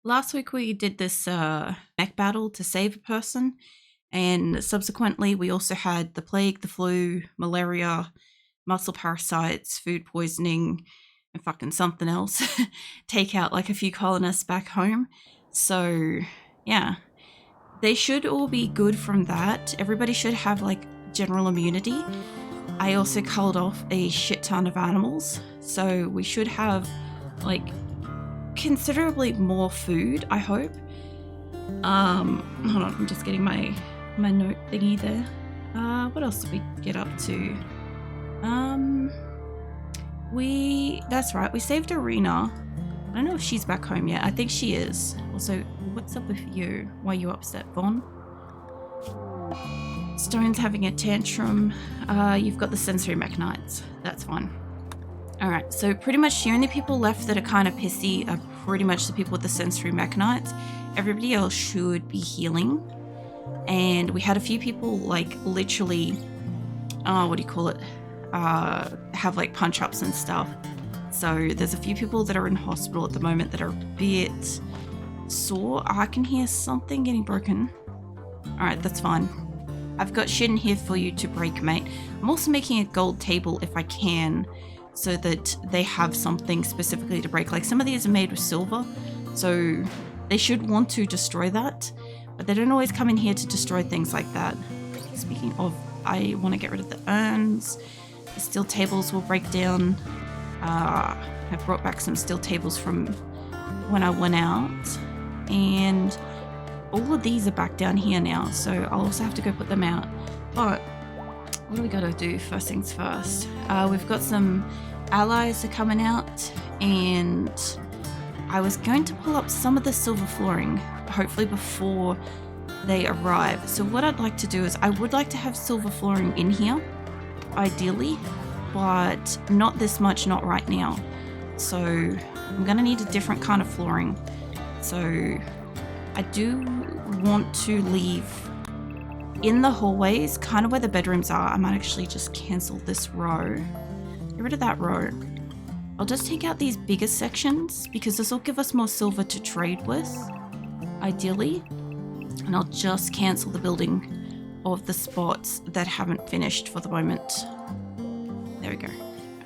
Last week we did this mech battle to save a person, and subsequently we also had the plague, the flu, malaria, muscle parasites, food poisoning, and fucking something else take out like a few colonists back home. So, yeah, they should all be good from that. Everybody should have like general immunity. I also culled off a shit ton of animals, so we should have like considerably more food, I hope. Hold on, I'm just getting my note thingy there. What else did we get up to? That's right, we saved Arena. I don't know if she's back home yet. I think she is. Also, what's up with you? Why are you upset, Vaughn? Stone's having a tantrum. You've got the sensory mechanites. That's fine. Alright, so pretty much the only people left that are kind of pissy are pretty much the people with the sensory mechanites. Everybody else should be healing. And we had a few people like literally, what do you call it? Have like punch-ups and stuff. So there's a few people that are in hospital at the moment that are a bit sore. I can hear something getting broken. Alright, that's fine. I've got shit in here for you to break, mate. I'm also making a gold table if I can, so that they have something specifically to break. Like some of these are made with silver, so they should want to destroy that, but they don't always come in here to destroy things like that. Speaking of, I want to get rid of the urns. The steel tables will break down. I brought back some steel tables from when I went out, and all of these are back down here now, so I'll also have to go put them out. But what do we gotta do first things first? We've got some allies are coming out, and I was going to pull up some of the silver flooring, hopefully before they arrive. So what I'd like to do is I would like to have silver flooring in here, ideally, but not this much, not right now. So I'm gonna need a different kind of flooring. So I do want to leave in the hallways, kind of where the bedrooms are. I might actually just cancel this row. Get rid of that row. I'll just take out these bigger sections because this will give us more silver to trade with, ideally. And I'll just cancel the building of the spots that haven't finished for the moment. There we go.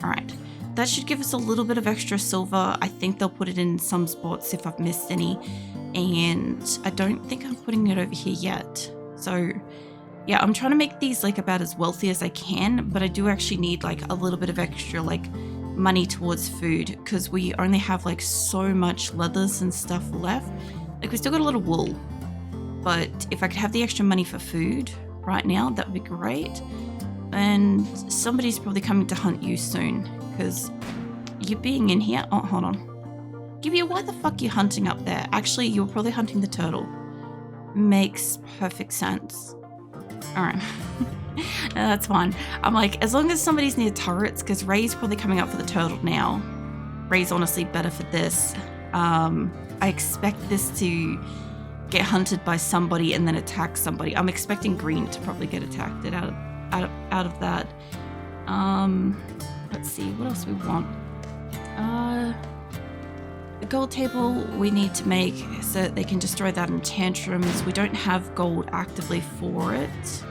All right. That should give us a little bit of extra silver. I think they'll put it in some spots if I've missed any. And I don't think I'm putting it over here yet. So yeah, I'm trying to make these like about as wealthy as I can, but I do actually need like a little bit of extra like money towards food because we only have like so much leathers and stuff left. Like we still got a lot of wool, but if I could have the extra money for food right now, that would be great. And somebody's probably coming to hunt you soon because you're being in here. Oh, hold on. Give you, why the fuck are you hunting up there? Actually, you're probably hunting the turtle. Makes perfect sense. Alright. That's fine. I'm like, as long as somebody's near turrets, because Ray's probably coming up for the turtle now. Ray's honestly better for this. I expect this to get hunted by somebody and then attack somebody. I'm expecting green to probably get attacked out of that. Let's see, what else we want? The gold table we need to make so that they can destroy that in tantrums. We don't have gold actively for it.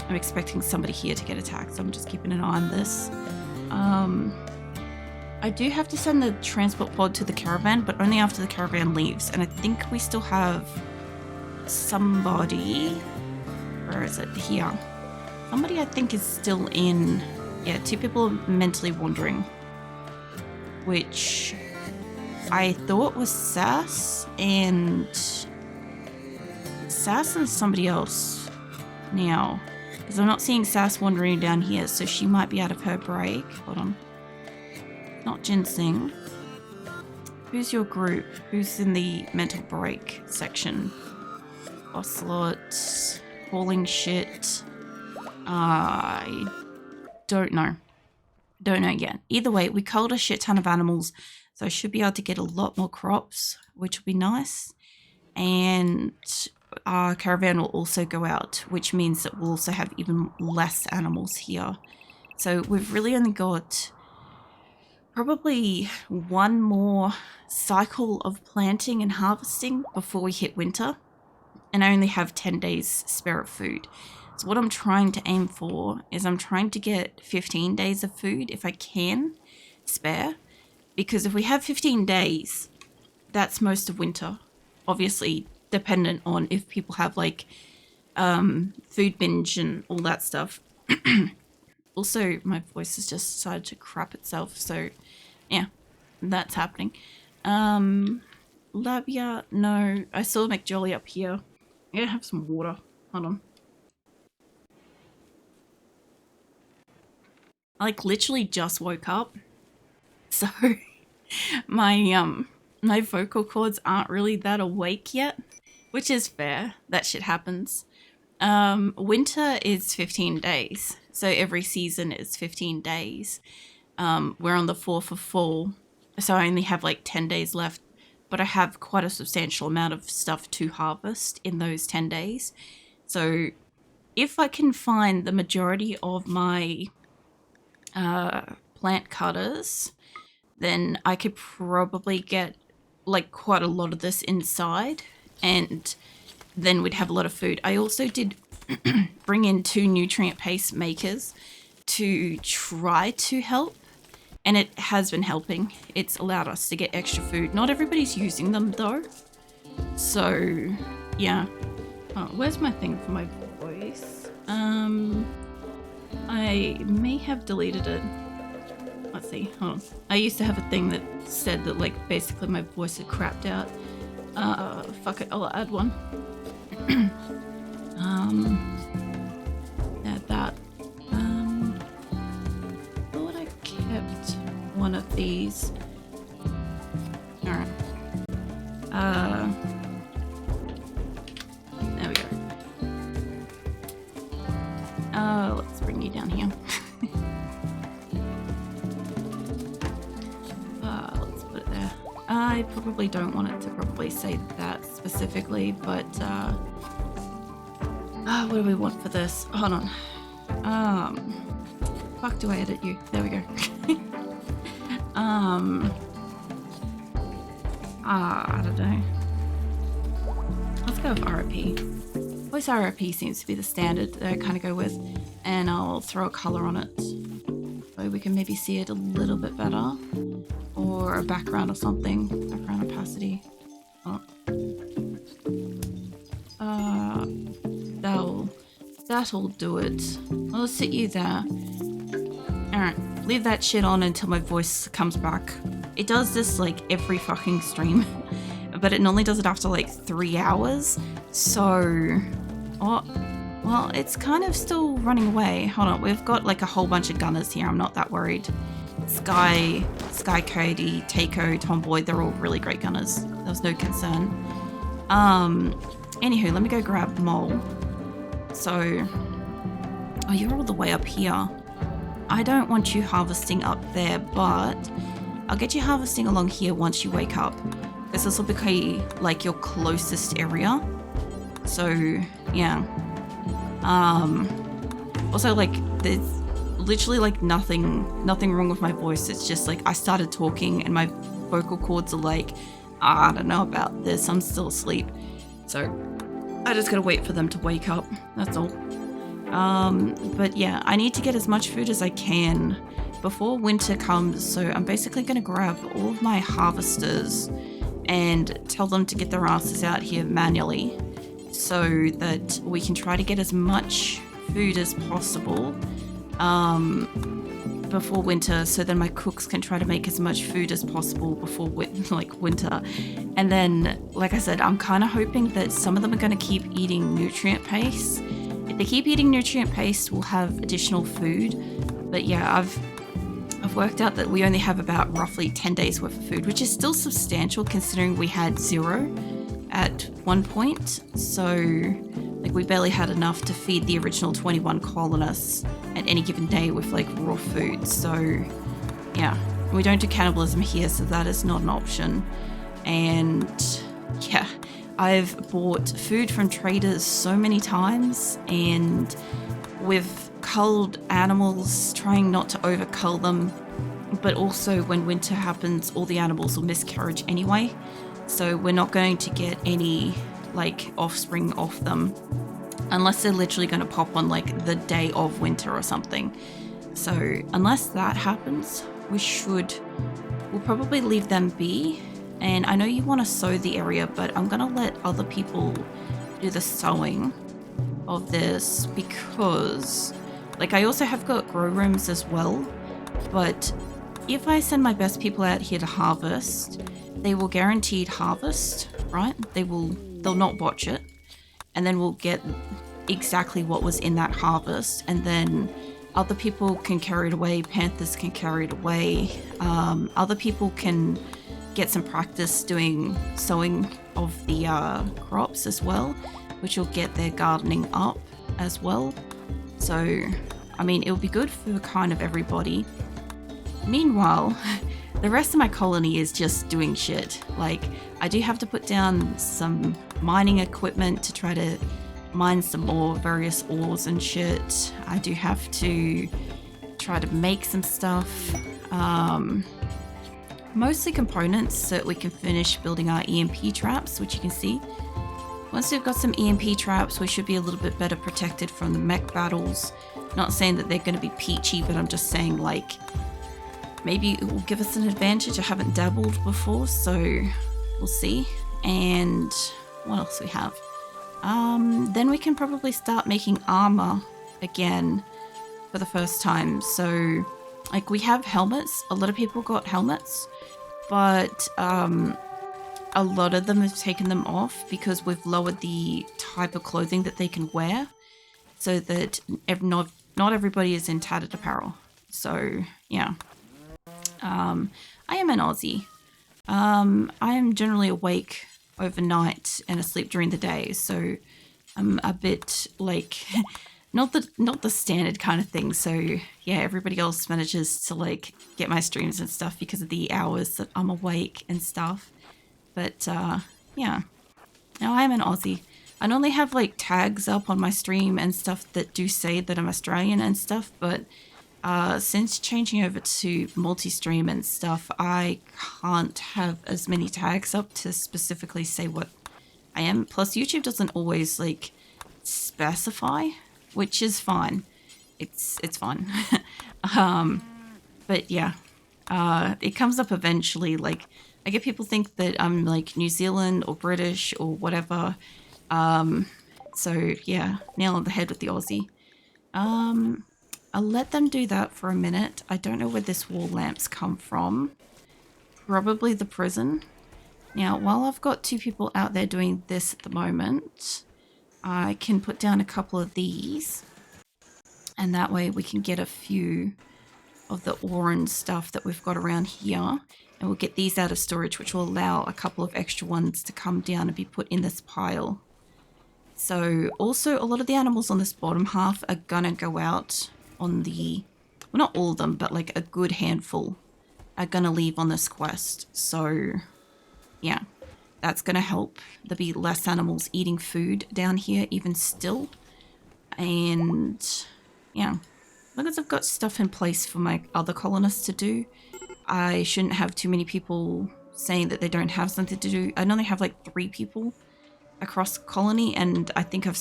I'm expecting somebody here to get attacked, so I'm just keeping an eye on this. I do have to send the transport pod to the caravan, but only after the caravan leaves. And I think we still have somebody. Where is it? Here. Somebody I think is still in. Yeah, 2 people are mentally wandering. Which I thought was Sass and somebody else now. Because I'm not seeing Sass wandering down here, so she might be out of her break. Hold on. Not ginseng. Who's your group? Who's in the mental break section? Ocelot, falling shit. I don't know. Don't know yet. Either way, we culled a shit ton of animals, so I should be able to get a lot more crops, which will be nice. And our caravan will also go out, which means that we'll also have even less animals here. So we've really only got probably one more cycle of planting and harvesting before we hit winter. And I only have 10 days spare of food. So what I'm trying to aim for is I'm trying to get 15 days of food if I can spare. Because if we have 15 days, that's most of winter. Obviously dependent on if people have like food binge and all that stuff. Also, my voice has just decided to crap itself. So yeah, that's happening. Labia, no. I saw McJolly up here. I'm gonna have some water. Hold on. I like literally just woke up. So my my vocal cords aren't really that awake yet, which is fair. That shit happens. Winter is 15 days. So every season is 15 days. We're on the 4th of fall. So I only have like 10 days left, but I have quite a substantial amount of stuff to harvest in those 10 days. So if I can find the majority of my plant cutters, then I could probably get like quite a lot of this inside, and then we'd have a lot of food. I also did bring in 2 nutrient paste makers to try to help, and it has been helping. It's allowed us to get extra food. Not everybody's using them though. So yeah. Oh, where's my thing for my voice? I may have deleted it. Let's see, hold on. I used to have a thing that said that like basically my voice had crapped out. Fuck it, I'll add one. Add that. Thought I kept one of these. Alright. There we go. Let's bring you down here. Let's put it there. I probably don't want it to probably say that specifically, but what do we want for this? Hold on. Fuck, do I edit you? There we go. I don't know. Let's go with RIP. Voice RIP seems to be the standard that I kind of go with, and I'll throw a color on it so we can maybe see it a little bit better, or a background or something. Background opacity. Oh. That'll do it. I'll sit you there. Alright, leave that shit on until my voice comes back. It does this like every fucking stream, but it normally does it after like 3 hours. So, well, it's kind of still running away. Hold on, we've got like a whole bunch of gunners here. I'm not that worried. Sky Cody, Takeo, Tomboy, they're all really great gunners. There's no concern. Anywho, let me go grab Mole. So, oh, you're all the way up here. I don't want you harvesting up there, but I'll get you harvesting along here once you wake up, because this will be like your closest area. So, yeah. Also, like, there's literally like nothing wrong with my voice. It's just like I started talking and my vocal cords are like, I don't know about this, I'm still asleep. So I just gotta wait for them to wake up, that's all. But yeah, I need to get as much food as I can before winter comes, so I'm basically gonna grab all of my harvesters and tell them to get their asses out here manually so that we can try to get as much food as possible before winter, so then my cooks can try to make as much food as possible before winter. And then, like I said, I'm kind of hoping that some of them are going to keep eating nutrient paste. If they keep eating nutrient paste, we'll have additional food. But yeah, I've worked out that we only have about roughly 10 days worth of food, which is still substantial considering we had 0 at one point. So like we barely had enough to feed the original 21 colonists at any given day with like raw food. So yeah, we don't do cannibalism here, so that is not an option. And yeah, I've bought food from traders so many times, and with culled animals, trying not to over cull them but also when winter happens, all the animals will miscarriage anyway. So we're not going to get any like offspring off them unless they're literally going to pop on like the day of winter or something. So unless that happens, we'll probably leave them be. And I know you want to sow the area, but I'm going to let other people do the sowing of this because like I also have got grow rooms as well. But if I send my best people out here to harvest, they will guaranteed harvest, right? They'll not botch it. And then we'll get exactly what was in that harvest. And then other people can carry it away. Panthers can carry it away. Other people can get some practice doing sowing of the crops as well, which will get their gardening up as well. So, I mean, it'll be good for kind of everybody. Meanwhile, the rest of my colony is just doing shit. Like, I do have to put down some mining equipment to try to mine some more various ores and shit. I do have to try to make some stuff. Mostly components so that we can finish building our EMP traps, which you can see. Once we've got some EMP traps, we should be a little bit better protected from the mech battles. Not saying that they're going to be peachy, but I'm just saying like maybe it will give us an advantage. I haven't dabbled before, so we'll see. And what else we have? Then we can probably start making armor again for the first time. So like we have helmets. A lot of people got helmets, but a lot of them have taken them off because we've lowered the type of clothing that they can wear so that not everybody is in tattered apparel. So yeah. I am an Aussie. I am generally awake overnight and asleep during the day, so I'm a bit like not the standard kind of thing. So yeah, everybody else manages to like get my streams and stuff because of the hours that I'm awake and stuff. But yeah, now I am an Aussie. I normally have like tags up on my stream and stuff that do say that I'm Australian and stuff, but since changing over to multi-stream and stuff, I can't have as many tags up to specifically say what I am. Plus, YouTube doesn't always like specify, which is fine. It's fine. But yeah, it comes up eventually. Like, I get people think that I'm like New Zealand or British or whatever. So yeah, nail on the head with the Aussie. I'll let them do that for a minute. I don't know where this wall lamps come from. Probably the prison. Now, while I've got two people out there doing this at the moment, I can put down a couple of these. And that way we can get a few of the ore and stuff that we've got around here. And we'll get these out of storage, which will allow a couple of extra ones to come down and be put in this pile. So also a lot of the animals on this bottom half are gonna go out on the, well, not all of them, but like a good handful are gonna leave on this quest. So yeah, that's gonna help. There'll be less animals eating food down here even still. And yeah, as long as I've got stuff in place for my other colonists to do, I shouldn't have too many people saying that they don't have something to do. I only have like 3 people across the colony, and I think I've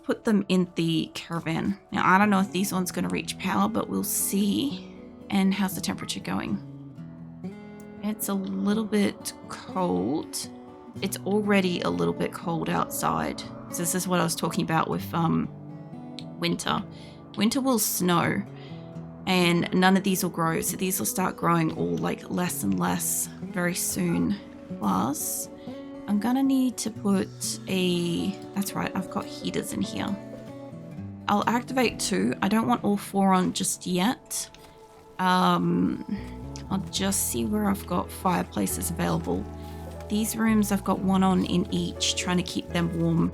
put them in the caravan. Now, I don't know if these ones going to reach power, but we'll see. And how's the temperature going? It's a little bit cold. It's already a little bit cold outside. So this is what I was talking about with winter. Winter will snow, and none of these will grow. So these will start growing all like less and less very soon. Plus, I'm gonna need to put that's right, I've got heaters in here. I'll activate 2. I don't want all 4 on just yet. I'll just see where I've got fireplaces available. These rooms, I've got 1 on in each, trying to keep them warm.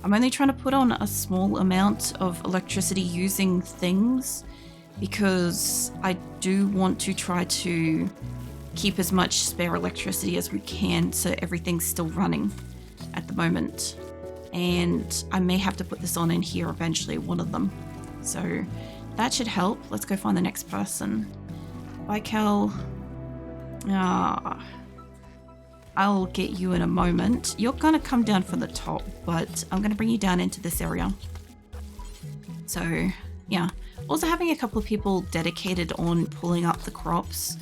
I'm only trying to put on a small amount of electricity using things because I do want to try to keep as much spare electricity as we can so everything's still running at the moment. And I may have to put this on in here eventually, one of them. So that should help. Let's go find the next person. Bye, Kel. I'll get you in a moment. You're gonna come down from the top, but I'm gonna bring you down into this area. So, yeah. Also having a couple of people dedicated on pulling up the crops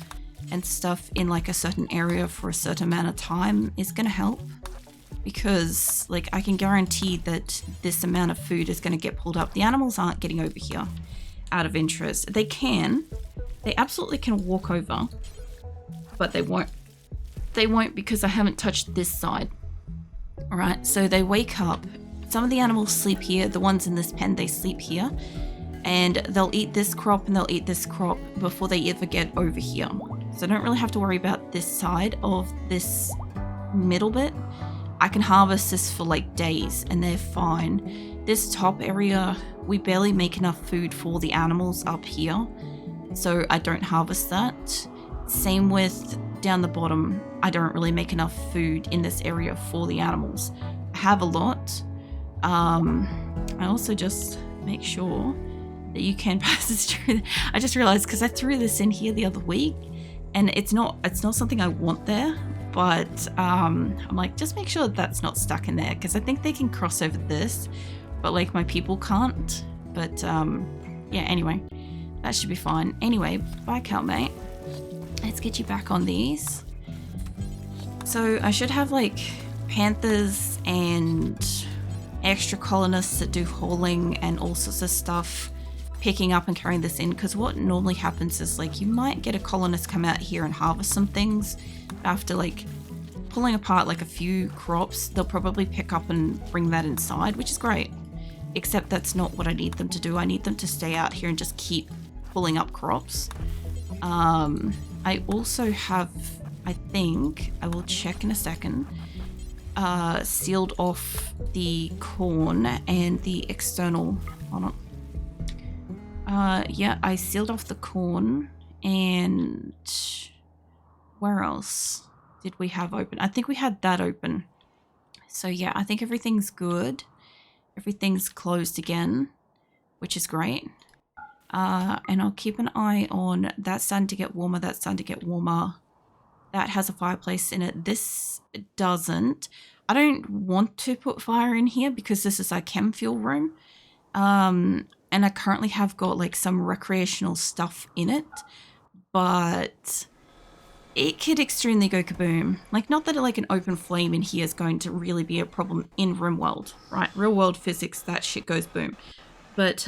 and stuff in like a certain area for a certain amount of time is gonna help. Because, like, I can guarantee that this amount of food is gonna get pulled up. The animals aren't getting over here out of interest. They absolutely can walk over, but they won't. They won't because I haven't touched this side. Alright, so they wake up. Some of the animals sleep here. The ones in this pen, they sleep here. And they'll eat this crop and they'll eat this crop before they ever get over here. So I don't really have to worry about this side of this middle bit. I can harvest this for like days and they're fine. This top area, we barely make enough food for the animals up here. So I don't harvest that. Same with down the bottom. I don't really make enough food in this area for the animals. I have a lot. I also just make sure that you can pass this through. I just realized because I threw this in here the other week and it's not something I want there, but I'm like, just make sure that's not stuck in there because I think they can cross over this, but like my people can't. But yeah, anyway, that should be fine. Anyway, bye Cal, mate. Let's get you back on these. So I should have like panthers and extra colonists that do hauling and all sorts of stuff picking up and carrying this in, because what normally happens is like you might get a colonist come out here and harvest some things. After like pulling apart like a few crops, they'll probably pick up and bring that inside, which is great. Except that's not what I need them to do. I need them to stay out here and just keep pulling up crops. I also have, I think, I will check in a second, sealed off the corn and the external, hold on. Yeah, I sealed off the corn and where else did we have open? I think we had that open. So yeah, I think everything's good. Everything's closed again, which is great. And I'll keep an eye on that's starting to get warmer. That's starting to get warmer. That has a fireplace in it. This doesn't. I don't want to put fire in here because this is our chem fuel room. And I currently have got like some recreational stuff in it, but it could extremely go kaboom. Like, not that like an open flame in here is going to really be a problem in RimWorld, right? Real world physics, that shit goes boom. But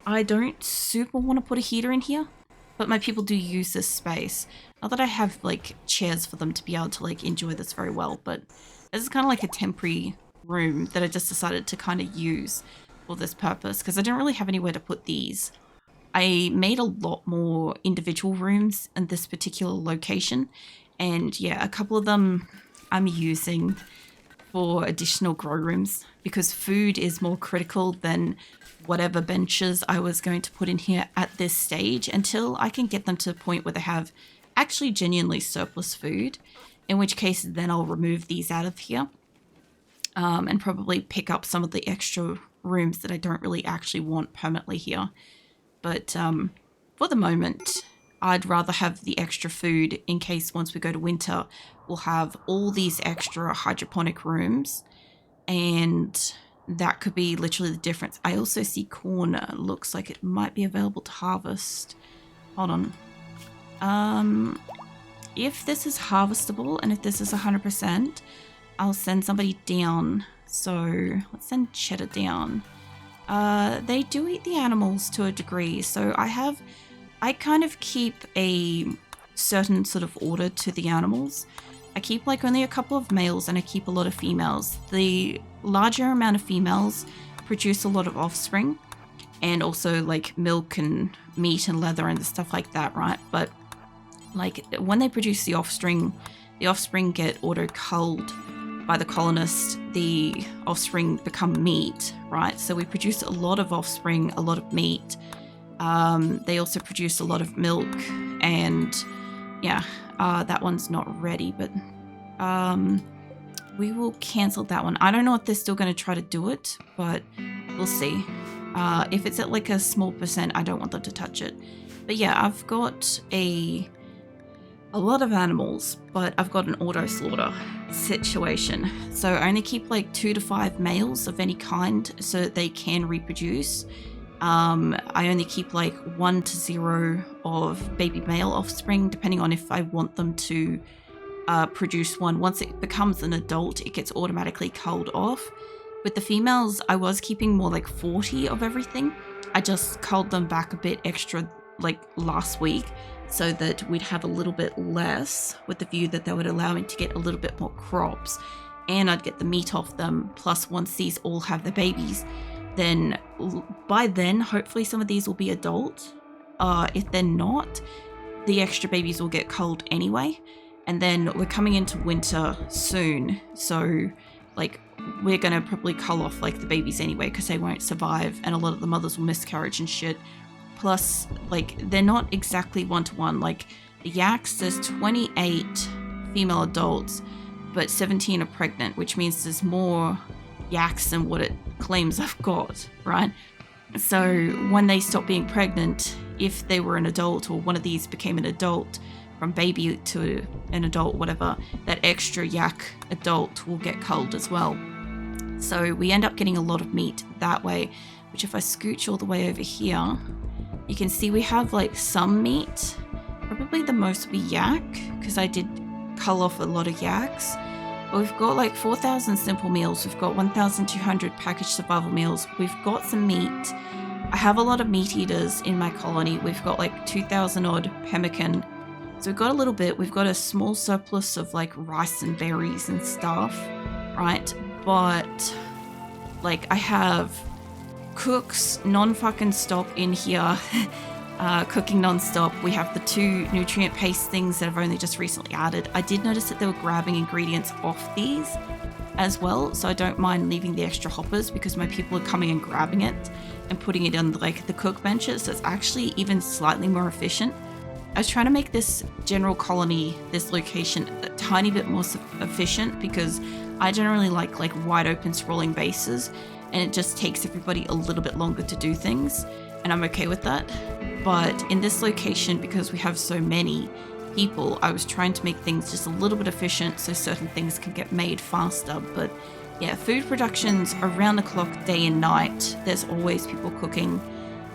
I don't super want to put a heater in here, but my people do use this space. Not that I have like chairs for them to be able to like enjoy this very well, but this is kind of like a temporary room that I just decided to kind of use for this purpose because I don't really have anywhere to put these. I made a lot more individual rooms in this particular location, and yeah, a couple of them I'm using for additional grow rooms because food is more critical than whatever benches I was going to put in here at this stage until I can get them to the point where they have actually genuinely surplus food, in which case then I'll remove these out of here and probably pick up some of the extra rooms that I don't really actually want permanently here. But for the moment, I'd rather have the extra food in case once we go to winter, we'll have all these extra hydroponic rooms, and that could be literally the difference. I also see corn looks like it might be available to harvest. Hold on. If this is harvestable and if this is 100%, I'll send somebody down. So let's send Cheddar down. They do eat the animals to a degree, so I kind of keep a certain sort of order to the animals. I keep like only a couple of males and I keep a lot of females. The larger amount of females produce a lot of offspring and also like milk and meat and leather and stuff like that, right? But like when they produce the offspring get auto-culled by the colonist, the offspring become meat, right? So we produce a lot of offspring, a lot of meat. They also produce a lot of milk, and yeah, that one's not ready, but we will cancel that one. I don't know if they're still going to try to do it, but we'll see. If it's at like a small percent, I don't want them to touch it. But yeah, I've got a lot of animals, but I've got an auto slaughter situation. So I only keep like 2 to 5 males of any kind so that they can reproduce. I only keep like 1 to 0 of baby male offspring, depending on if I want them to produce one. Once it becomes an adult, it gets automatically culled off. With the females, I was keeping more like 40 of everything. I just culled them back a bit extra like last week so that we'd have a little bit less, with the view that they would allow me to get a little bit more crops and I'd get the meat off them. Plus, once these all have their babies, then by then, hopefully some of these will be adult. If they're not, the extra babies will get culled anyway. And then we're coming into winter soon, so like we're gonna probably cull off like the babies anyway because they won't survive, and a lot of the mothers will miscarriage and shit. Plus, like, they're not exactly 1-to-1. Like, the yaks, there's 28 female adults, but 17 are pregnant, which means there's more yaks than what it claims I've got, right? So when they stop being pregnant, if they were an adult or one of these became an adult, from baby to an adult, whatever, that extra yak adult will get culled as well. So we end up getting a lot of meat that way, which if I scooch all the way over here, you can see we have like some meat. Probably the most will be yak, because I did cull off a lot of yaks. But we've got like 4,000 simple meals. We've got 1,200 packaged survival meals. We've got some meat. I have a lot of meat eaters in my colony. We've got like 2,000 odd pemmican. So we've got a little bit. We've got a small surplus of like rice and berries and stuff, right? But like I have cooks non-fucking stop in here, cooking non-stop. We have the 2 nutrient paste things that I've only just recently added. I did notice that they were grabbing ingredients off these as well, so I don't mind leaving the extra hoppers because my people are coming and grabbing it and putting it on like the cook benches, so it's actually even slightly more efficient. I was trying to make this general colony, this location, a tiny bit more efficient because I generally like wide open sprawling bases, and it just takes everybody a little bit longer to do things, and I'm okay with that. But in this location, because we have so many people, I was trying to make things just a little bit efficient so certain things can get made faster. But yeah, food production's around the clock, day and night. There's always people cooking,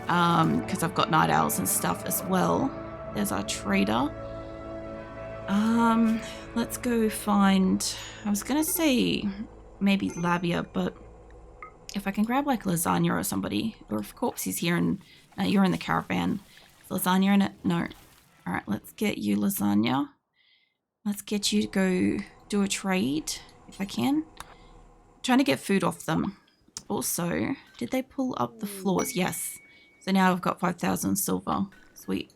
because I've got night owls and stuff as well. There's our trader. Let's go find, I was gonna say maybe Labia, but if I can grab like lasagna or somebody, or if Corpsy's here and you're in the caravan. Is lasagna in it? No. All right, let's get you lasagna. Let's get you to go do a trade if I can. I'm trying to get food off them. Also, did they pull up the floors? Yes. So now I've got 5,000 silver. Sweet.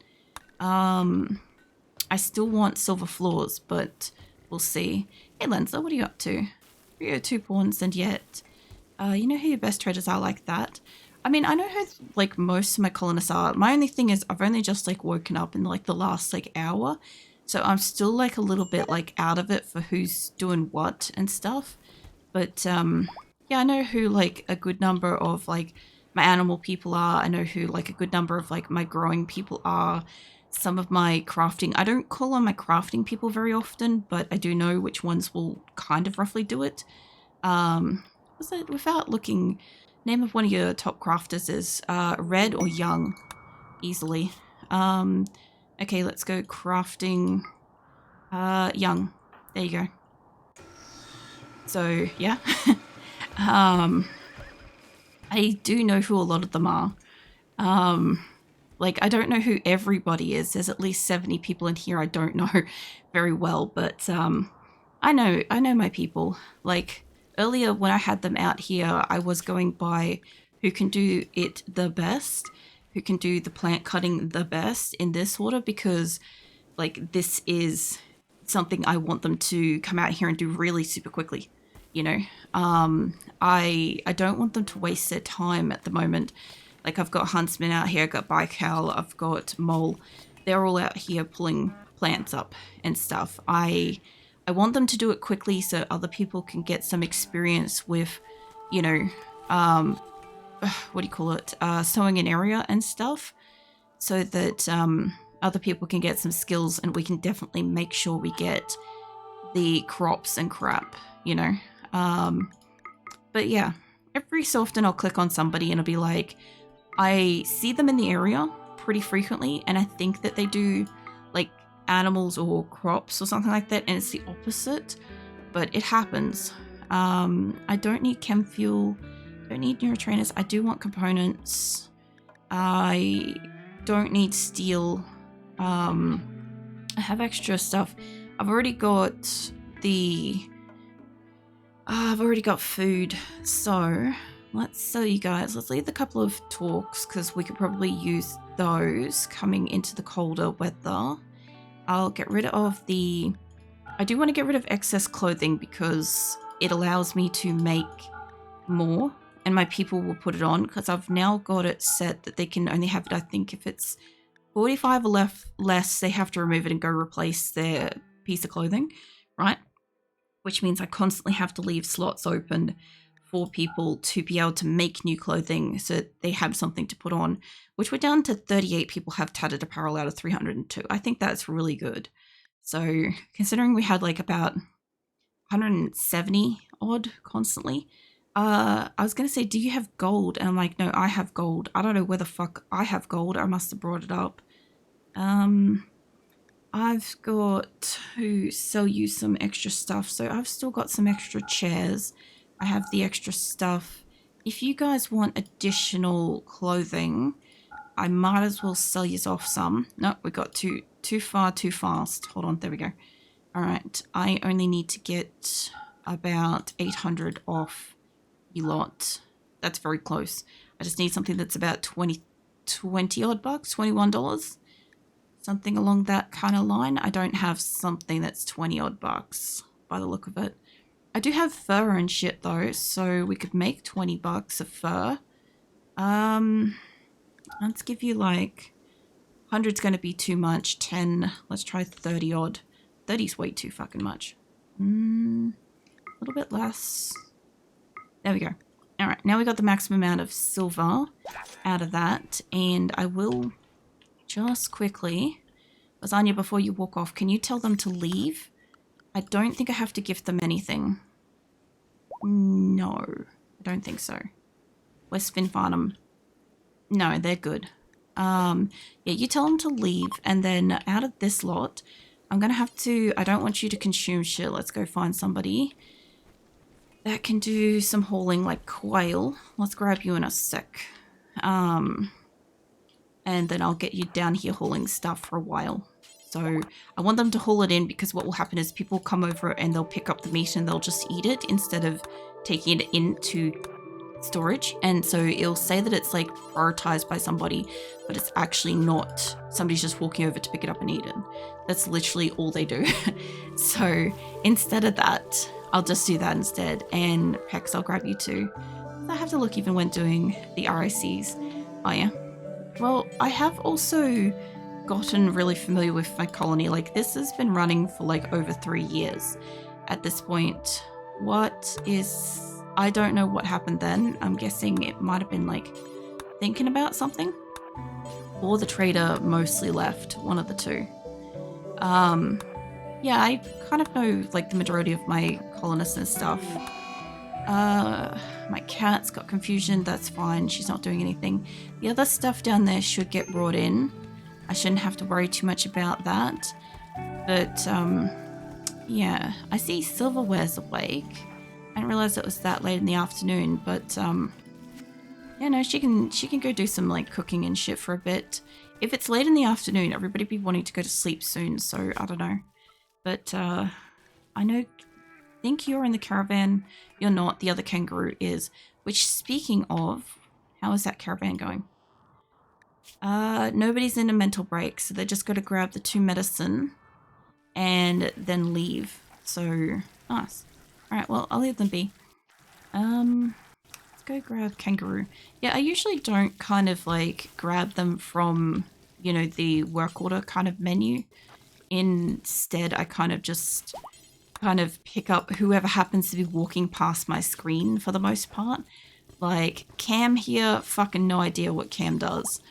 I still want silver floors, but we'll see. Hey Lenza, what are you up to? You're 2 pawns and yet. You know who your best traders are like that? I mean, I know who like most of my colonists are. My only thing is I've only just like woken up in like the last like hour. So I'm still like a little bit like out of it for who's doing what and stuff. But yeah, I know who like a good number of like my animal people are. I know who like a good number of like my growing people are. Some of my crafting, I don't call on my crafting people very often, but I do know which ones will kind of roughly do it. Was it, without looking, name of one of your top crafters is Red or Young, easily. Okay, let's go crafting Young. There you go. So yeah, I do know who a lot of them are. Like, I don't know who everybody is. There's at least 70 people in here I don't know very well, but I know my people. Like, earlier when I had them out here, I was going by who can do it the best, who can do the plant cutting the best in this order, because, like, this is something I want them to come out here and do really super quickly, you know? I don't want them to waste their time at the moment. Like, I've got Huntsman out here, I've got Baikal, I've got Mole. They're all out here pulling plants up and stuff. I want them to do it quickly so other people can get some experience with, you know, what do you call it, sewing an area and stuff, so that other people can get some skills, and we can definitely make sure we get the crops and crap, you know. But yeah, every so often I'll click on somebody and it'll be like, I see them in the area pretty frequently, and I think that they do like animals or crops or something like that, and it's the opposite, but it happens. I don't need chem fuel, don't need neurotrainers. I do want components. I don't need steel. I have extra stuff. I've already got food, so let's sell you guys. Let's leave a couple of talks because we could probably use those coming into the colder weather. I'll get rid of I do want to get rid of excess clothing because it allows me to make more, and my people will put it on because I've now got it set that they can only have it, I think, if it's 45 or less, they have to remove it and go replace their piece of clothing, right? Which means I constantly have to leave slots open for people to be able to make new clothing so that they have something to put on, which we're down to 38 people have tattered apparel out of 302. I think that's really good. So considering we had like about 170 odd constantly, I was going to say, do you have gold? And I'm like, no, I have gold. I don't know where the fuck I have gold. I must have brought it up. I've got to sell you some extra stuff. So I've still got some extra chairs. I have the extra stuff. If you guys want additional clothing, I might as well sell you off some. No, we got too far, too fast. Hold on, there we go. All right, I only need to get about 800 off you lot. That's very close. I just need something that's about 20 odd bucks, $21. Something along that kind of line. I don't have something that's 20 odd bucks by the look of it. I do have fur and shit though, so we could make 20 bucks of fur. Let's give you like 100's going to be too much. 10, let's try 30 odd. 30's way too fucking much. A little bit less. There we go. All right, now we got the maximum amount of silver out of that, and I will just quickly, Lasagna, before you walk off, can you tell them to leave? I don't think I have to give them anything. No, I don't think so. West Fin Farnham. No, they're good. Yeah, you tell them to leave, and then out of this lot, I'm gonna have to, I don't want you to consume shit. Let's go find somebody that can do some hauling like quail. Let's grab you in a sec. And then I'll get you down here hauling stuff for a while. So I want them to haul it in because what will happen is people come over and they'll pick up the meat and they'll just eat it instead of taking it into storage. And so it'll say that it's like prioritized by somebody, but it's actually not. Somebody's just walking over to pick it up and eat it. That's literally all they do. So instead of that, I'll just do that instead. And Pex, I'll grab you too. I have to look even when doing the RICs. Oh yeah. Well, I have also gotten really familiar with my colony. Like this has been running for like over 3 years at this point. I don't know what happened then. I'm guessing it might have been like thinking about something, or the trader mostly left, one of the two. Yeah, I kind of know like the majority of my colonists and stuff. My cat's got confusion, that's fine, she's not doing anything. The other stuff down there should get brought in. I shouldn't have to worry too much about that. But, yeah, I see Silverware's awake. I didn't realize it was that late in the afternoon, but, yeah, no, she can go do some, like, cooking and shit for a bit. If it's late in the afternoon, everybody be wanting to go to sleep soon, so I don't know. But, I think you're in the caravan. You're not. The other kangaroo is. Which, speaking of, how is that caravan going? Nobody's in a mental break, so they just got to grab the 2 medicine and then leave. So, nice. Alright, well, I'll leave them be. Let's go grab kangaroo. Yeah, I usually don't kind of like grab them from, you know, the work order kind of menu. Instead, I kind of just pick up whoever happens to be walking past my screen for the most part. Like, Cam here, fucking no idea what Cam does.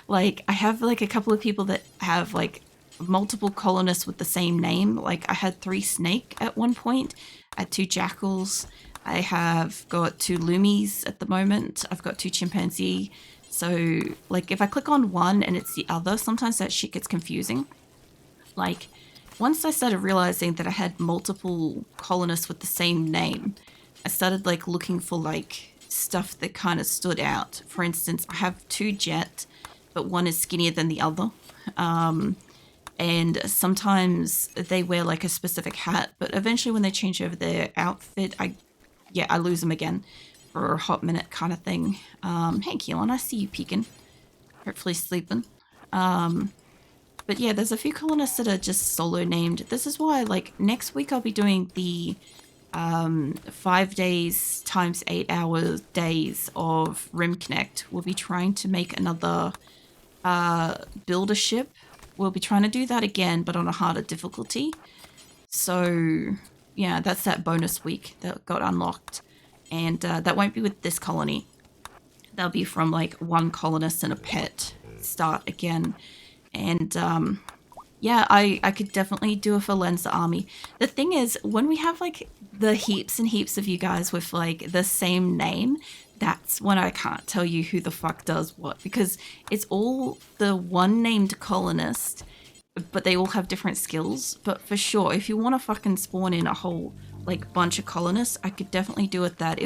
Like, I have like a couple of people that have like multiple colonists with the same name. Like, I had 3 snake at one point. I had 2 jackals. I have got 2 loomies at the moment. I've got 2 chimpanzee. So, like, if I click on one and it's the other, sometimes that shit gets confusing. Like, once I started realizing that I had multiple colonists with the same name, I started, like, looking for, like, stuff that kind of stood out. For instance, I have 2 jet, but one is skinnier than the other. And sometimes they wear, like, a specific hat, but eventually when they change over their outfit, I lose them again for a hot minute kind of thing. Hey, Keelan, I see you peeking. Hopefully sleeping. But yeah, there's a few colonists that are just solo named. This is why, like, next week I'll be doing the 5 days times 8 hour days of Rim Connect. We'll be trying to make another build a ship. We'll be trying to do that again, but on a harder difficulty. So yeah, that's that bonus week that got unlocked. And that won't be with this colony. That'll be from like 1 colonist and a pet start again. And yeah, I could definitely do it for Lenza Army. The thing is, when we have like the heaps and heaps of you guys with like the same name, that's when I can't tell you who the fuck does what, because it's all the one named colonist, but they all have different skills. But for sure, if you want to fucking spawn in a whole like bunch of colonists, I could definitely do it that.